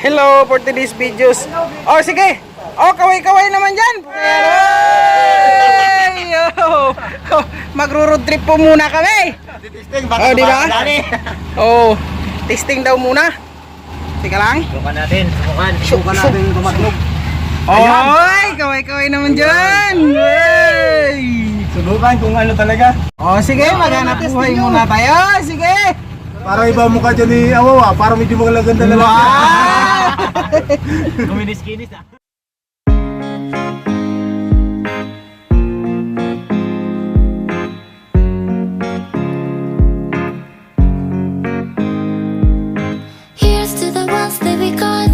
Hello for today's videos. Oh, sige. Oh, kaway-kaway naman dyan. Hey! Oh, magro-road trip po muna kami. Oh, di ba? Oh, testing daw muna. Teka lang. Subukan natin. Subukan natin tumatlog. Oy, kaway-kaway naman dyan. Hey! Subukan kung ano talaga. Oh, sige, maghanap buhay muna tayo. Sige. Para iba mukha dyan ni Awawa, para medyo magaganda na lang. Kuminis-kinis ah. Here's to the ones that we got.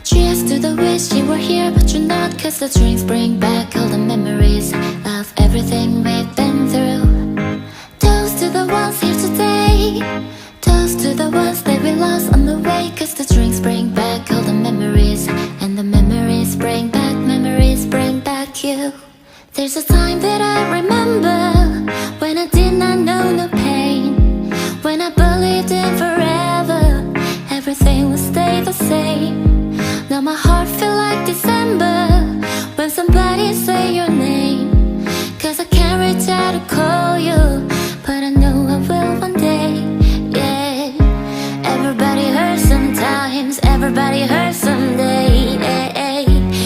Cheers to the wish you were here but you're not. Cause the drinks bring back all the memories of everything we've been through. Toast to the ones here today. Toast to the ones that we lost on the way. Cause the drinks bring back all the memories. And the memories bring back you. There's a time that I remember when I did not know no pain. When I believed in forever, everything would stay the same. Now my heart feel like December when somebody say your name. Cause I can't reach out to call you, but I know I will one day. Yeah, everybody hurts sometimes, everybody hurts someday. Yeah,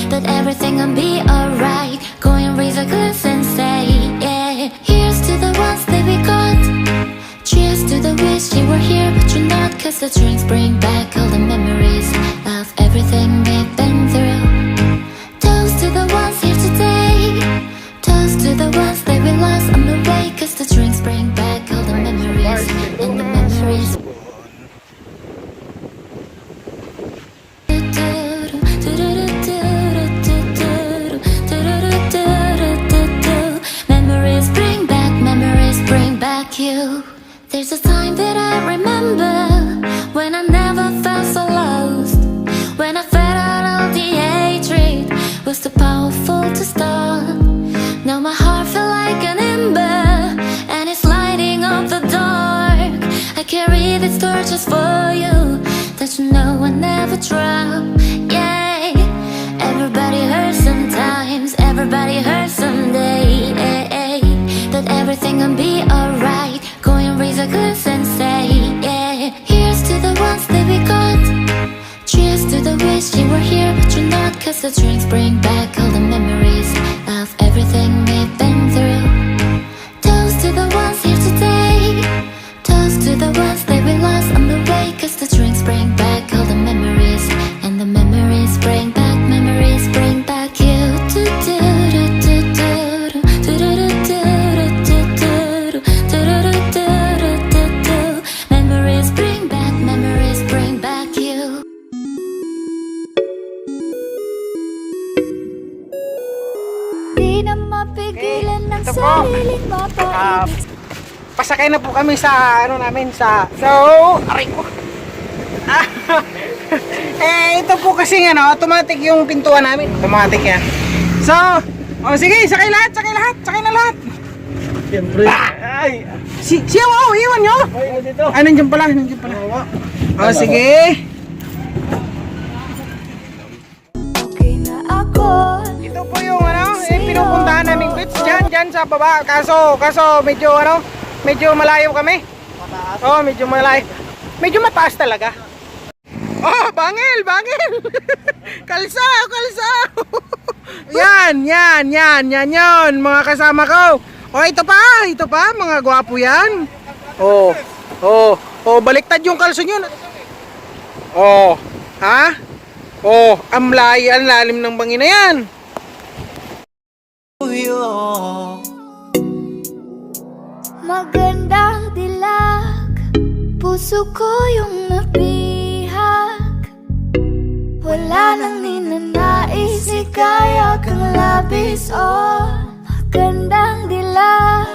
but everything will be alright. Go and raise a glass and say, yeah. Here's to the ones that we got. Cheers to the wish you were here but you're not. Cause the drinks bring back all the memories of everything we've been through. Toast to the ones here today. Toast to the ones that we lost on the way. Cause the drinks bring back all the memories. And the memories. Memories bring back you. There's a time that I remember when I never felt so lost. When I felt out all the hatred was too powerful to stop. Now my heart feel like an ember and it's lighting up the dark. I carry this torch just for you, that you know I never drop. Yeah, everybody hurts sometimes, everybody hurts someday. But everything will be alright. Go and raise a glass and say, yeah. Here's to the ones that we got. Cheers to the wish you were here but you're not. Cause the drinks bring back all the memories of everything we've been through. Toast to the ones here today. Toast to the ones that we lost on the way. Cause the drinks bring back all the memories. And the memories bring back you. Memories bring back you. Di na mapigilan ng ito po. sariling mapaibig. Pasakay na po kami sa ano namin sa aray ko. Ito po kasi automatic yung pintuan namin. Automatic yan. So, sige, sakay na lahat. Siyempre. Ay! Siya, iwan nyo. Ay, dito. Ay, nandiyan pala. Sige. Okay na ako. Ito po yung pinupuntahan naming beach dyan sa baba. Kaso medyo malayo kami. Oh, medyo malayo. Medyo mataas talaga. Oh, bangil. Kalsa. Yan, mga kasama ko. Oh, ito pa, mga gwapo yan. Oh, baliktad yung kalso nyo. Oh, ha? Oh, ang lalim ng bangin na yan. Magandang dilag, puso ko yung nabihag. Wala nang ninanais, ikaya kang labis. Oh, magandang dilag.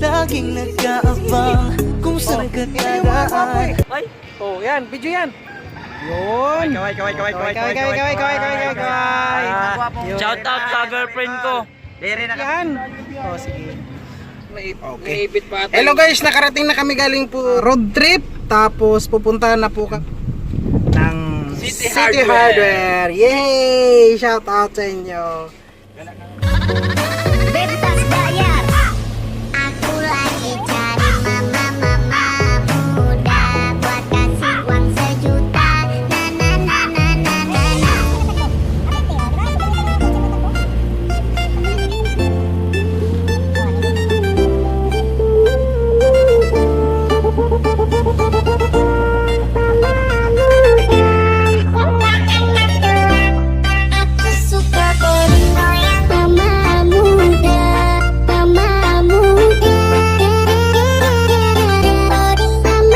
Laging nag-aabang kung saan ka dadaan. Oh, yan, video yan. Yun. Kaway. Shout out sa girlfriend ko. Yan. Oh, sige. Okay. Hello guys, nakarating na kami galing po road trip. Tapos pupuntahan na po ng City Hardware. Yay! Shout out sa inyo. Bebas bayar. Aku lagi cari mama muda buat kasih uang 1 juta. Na na na na na na na. Aku suka Borneo yang mama muda, mama muda. Mama muda,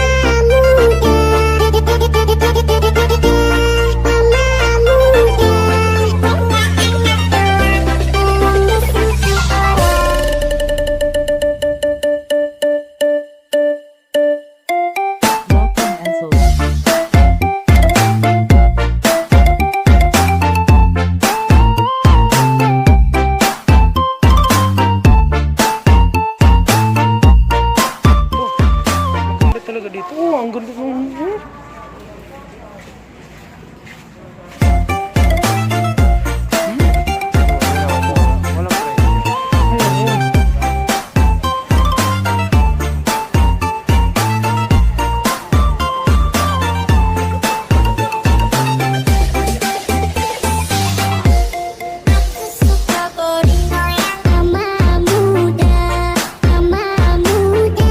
Ganda talaga dito. Oh, ang ganda ng... aku suka Borneo yang mama muda, mama muda.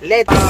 Let's